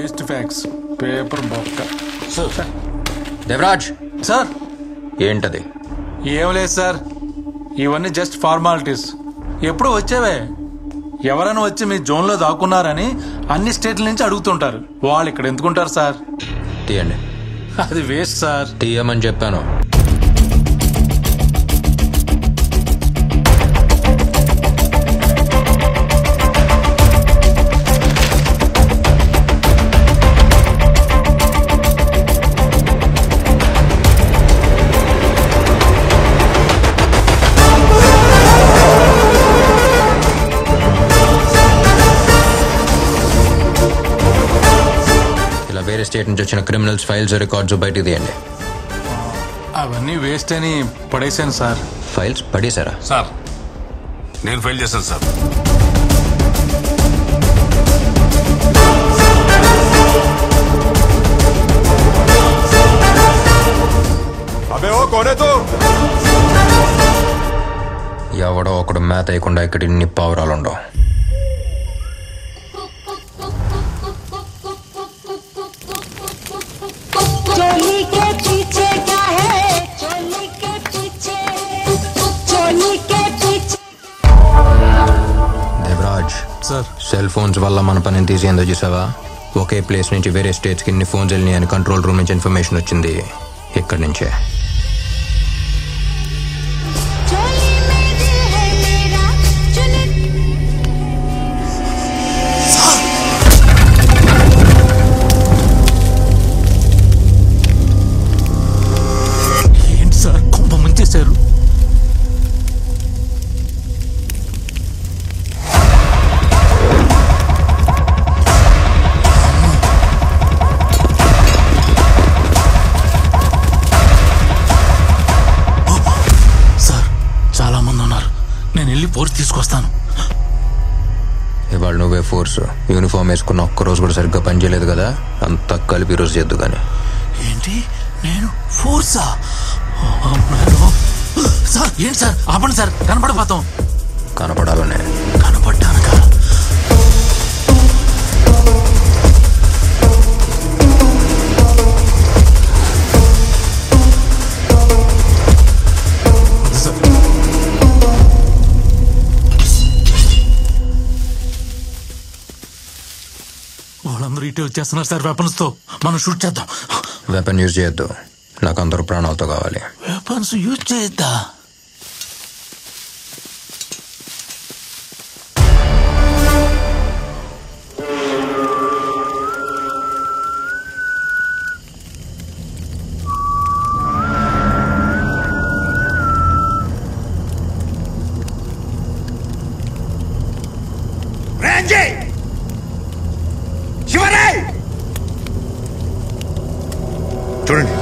Waste fax paper బొక్క. Devaraj sir ఏంటది? ఏం లేదు సార్, ఇవన్నీ జస్ట్ ఫార్మాలిటీస్. ఎప్పుడు వచ్చేవే. ఎవరైనా వచ్చి మీ జోన్లో దాక్కున్నారని అన్ని స్టేట్ల నుంచి అడుగుతుంటారు. వాళ్ళు ఇక్కడ ఎందుకుంటారు సార్? తీయండి. అది వేస్ట్ సార్. తీయమని చెప్పాను. వేరే స్టేట్ నుంచి వచ్చిన క్రిమినల్స్ ఫైల్స్ రికార్డ్స్ బయటికి తీయండి. అవన్నీ వేస్ట్ అని పడేశాను సార్. ఫైల్స్ పడేశారా? సార్ నేను ఫైల్ చేశాను సార్. అబే ఓ కోనే తో ఎవడో ఒకడు మేత వేయకుండా ఇక్కడ ఇన్ని పావురాలు ఉండవు. దేవరాజ్ సార్, సెల్ ఫోన్స్ వల్ల మన పనిని తీసేందో చూసావా? ఒకే ప్లేస్ నుంచి వేరే స్టేట్స్కి ఇన్ని ఫోన్స్ వెళ్ళినాయి అని కంట్రోల్ రూమ్ నుంచి ఇన్ఫర్మేషన్ వచ్చింది. ఇక్కడి నుంచే. ఏంటి సార్ కొంప ముంచేశారు? ఫోర్స్ తీసుకొస్తాను. ఇవాళ నువ్వే ఫోర్స్. యూనిఫామ్ వేసుకున్న ఒక్కరోజు కూడా సరిగ్గా పనిచేయలేదు కదా, అంతా కలిపి ఈరోజు చేద్దు. కానీ ఏంటి నేను ఫోర్సా? సార్ ఏంటి సార్, ఆపండి సార్, కనపడపోతాం. కనపడాలనే కనపడ్డానుగా. వాళ్ళందరూ ఇటే వచ్చేస్తున్నారు సార్ వెపన్స్ తో. మనం షూట్ చేద్దాం. వెపన్ యూజ్ చేయొద్దు, నాకు అందరూ ప్రాణాలతో కావాలి. వెపన్స్ యూజ్ చేయొద్దా? చూడండి,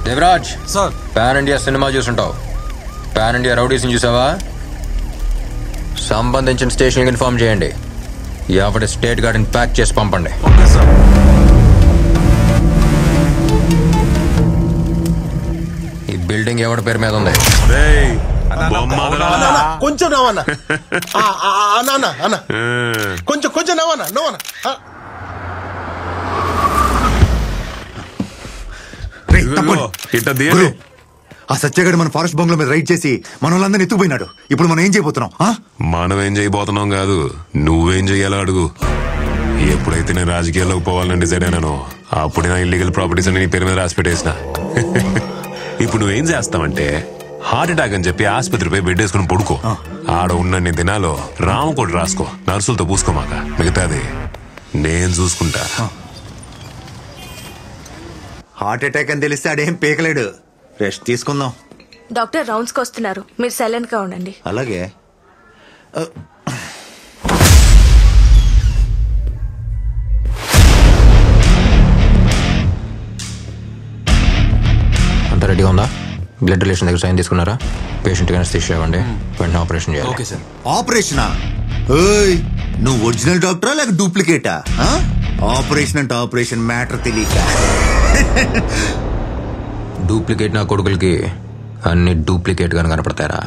Devaraj sir, pan India cinema చూసుంటావు. పాన్ ఇండియా రౌడీస్ని చూసావా? సంబంధించిన స్టేషన్కి ఇన్ఫార్మ్ చేయండి. ఎవరి స్టేట్ గార్డెన్ ప్యాక్ చేసి పంపండి. Okay sir. ఈ బిల్డింగ్ ఎవరి పేరు మీద ఉంది? కొంచెం నవ్వన్నా అన్న కొంచెం నవ్వన్నా నవ్వన్నా. ఆ సత్యగాడు మన ఫారెస్ట్ బంగ్లా మీద రైడ్ చేసి మన వాళ్ళందరినీ ఎత్తుకుపోయినాడు. ఇప్పుడు మనం ఏం చేయబోతున్నాం? మనం ఏం చేయబోతున్నాం కాదు, నువ్వేం చెయ్యాలో అడుగు. ఎప్పుడైతే నేను రాజకీయాల్లోకి పోవాలని డిసైడ్ అయినానో అప్పుడు నా ఇల్లీగల్ ప్రాపర్టీస్ అని నీ పేరు మీద రాసి పెట్టేసిన. ఇప్పుడు నువ్వేం చేస్తావంటే హార్ట్ అటాక్ అని చెప్పి ఆసుపత్రిపై బెడ్ వేసుకుని పడుకో. ఆడ ఉన్నన్ని దినాలు రామకోటి రాసుకో, నర్సులతో పూసుకోమాక. మిగతాది నేను చూసుకుంటా. హార్ట్ అటాక్ అని తెలిస్తే ఆడేం పీకలేడు. రెస్ట్ తీసుకుందాం. డాక్టర్ రౌండ్స్కి వస్తున్నారు, మీరు సైలెంట్ గా ఉండండి. అలాగే. అంతా రెడీగా ఉందా? బ్లడ్ రిలేషన్ దగ్గర సైన్ తీసుకున్నారా? పేషెంట్ అనస్థీషియా ఇవ్వండి, వెంటనే ఆపరేషన్ చేయాలి. Okay sir. ఆపరేషనా? ఏయ్, నువ్వు ఒరిజినల్ డాక్టరా లేక డూప్లికేటా? ఆపరేషన్ అంటే ఆపరేషన్ మ్యాటర్ తెలియక. డూప్లికేట్ నా కొడుకులకి అన్ని డూప్లికేట్ గా కనపడతారా?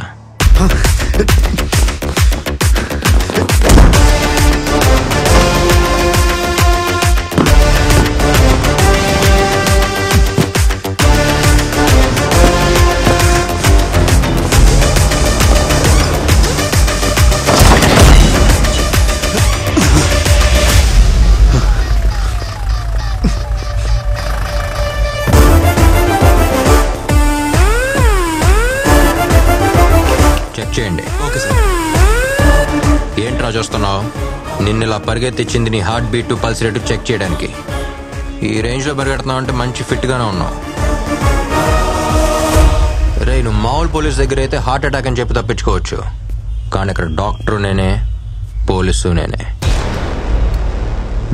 చేయండి. Okay sir. ఏంట్రా చూస్తున్నావు? నిన్నలా పరిగెత్తిచ్చింది నీ heart beat pulse rate check చేయడానికి. ఈ రేంజ్ లో పరిగెడుతున్నావు అంటే మంచి ఫిట్ గానే ఉన్నావు. రే, నువ్వు మామూలు పోలీస్ దగ్గర అయితే హార్ట్ అటాక్ అని చెప్పి తప్పించుకోవచ్చు, కానీ ఇక్కడ డాక్టర్ నేనే, పోలీసు నేనే.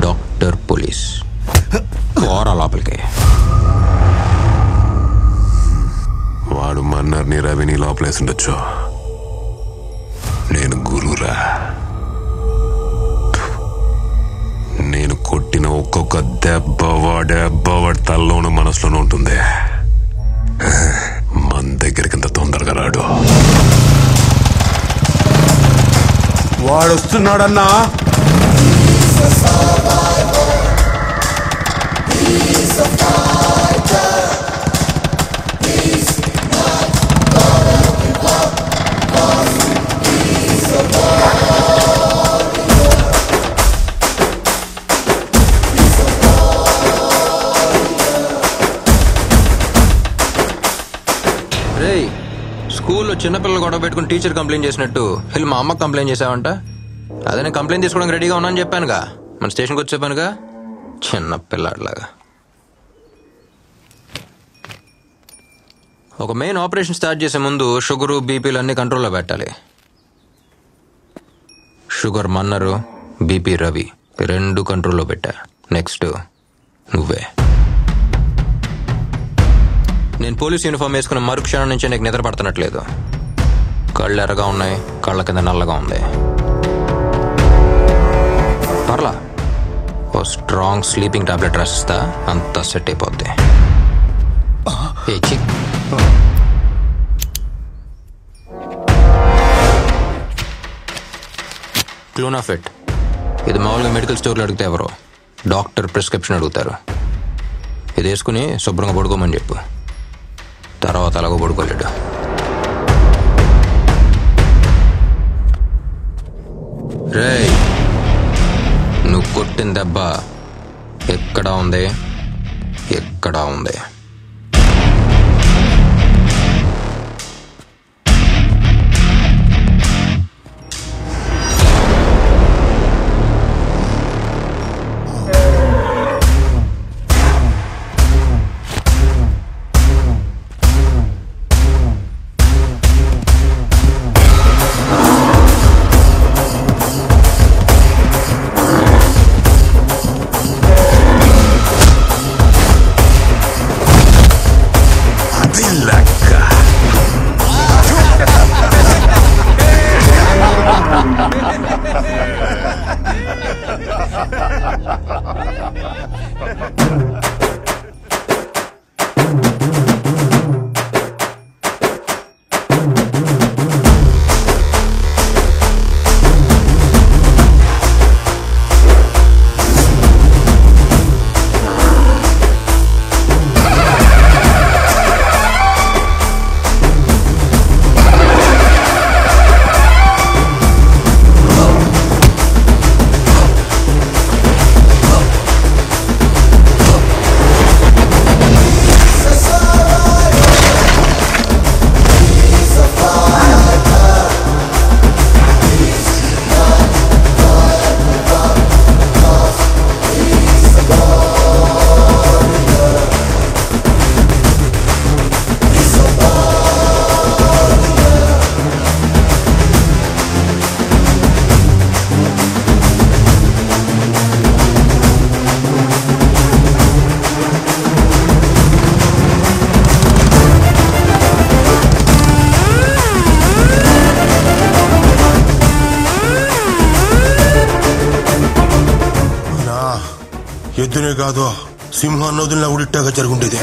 డాక్టర్ పోలీస్ పోరా లోపలికి. వాడు మన్నర్ని రవిని లోపలేసి ఉండొచ్చు, నేను గురురా. నేను కొట్టిన ఒక్కొక్క దెబ్బ వాడి తల్లోనూ మనసులోనూ ఉంటుంది. మన దగ్గరికి ఇంత తొందరగా రాడు. వాడొస్తున్నాడన్నా. స్కూల్లో చిన్నపిల్లలు గొడవ పెట్టుకుని టీచర్ కంప్లైంట్ చేసినట్టు వీళ్ళు మా అమ్మకి కంప్లైంట్ చేసావంట. అదే నేను కంప్లైంట్ తీసుకోవడానికి రెడీగా ఉన్నాను చెప్పానుగా, మన స్టేషన్కి వచ్చి చెప్పానుగా, చిన్నపిల్లాడిలాగా. ఒక మెయిన్ ఆపరేషన్ స్టార్ట్ చేసే ముందు షుగరు బీపీలు అన్నీ కంట్రోల్లో పెట్టాలి. షుగర్ మన్నరు, బీపీ రవి, రెండు కంట్రోల్లో పెట్టా. నెక్స్ట్ నువ్వే. నేను పోలీస్ యూనిఫామ్ వేసుకున్న మరుక్షణం నుంచి నీకు నిద్ర పడుతున్నట్లేదు. కళ్ళు ఎర్రగా ఉన్నాయి, కళ్ళ కింద నల్లగా ఉంది. పర్లా, ఓ స్ట్రాంగ్ స్లీపింగ్ టాబ్లెట్ రాసిస్తా, అంతా సెట్ అయిపోద్ది. క్లోనాఫిట్, ఇది మామూలుగా మెడికల్ స్టోర్లో అడిగితే ఎవరో, డాక్టర్ ప్రిస్క్రిప్షన్ అడుగుతారు. ఇది వేసుకుని శుభ్రంగా పడుకోమని చెప్పు. తర్వాత అలాగో పడుకోలేడు. రేయ్, నువ్వు కొట్టిన దెబ్బ ఎక్కడా ఉంది? ఎక్కడా ఉంది? ఎద్దునే కాదు సింహాన్ని వదిలినా కూడా ఇట్టాగా జరుగుండేది.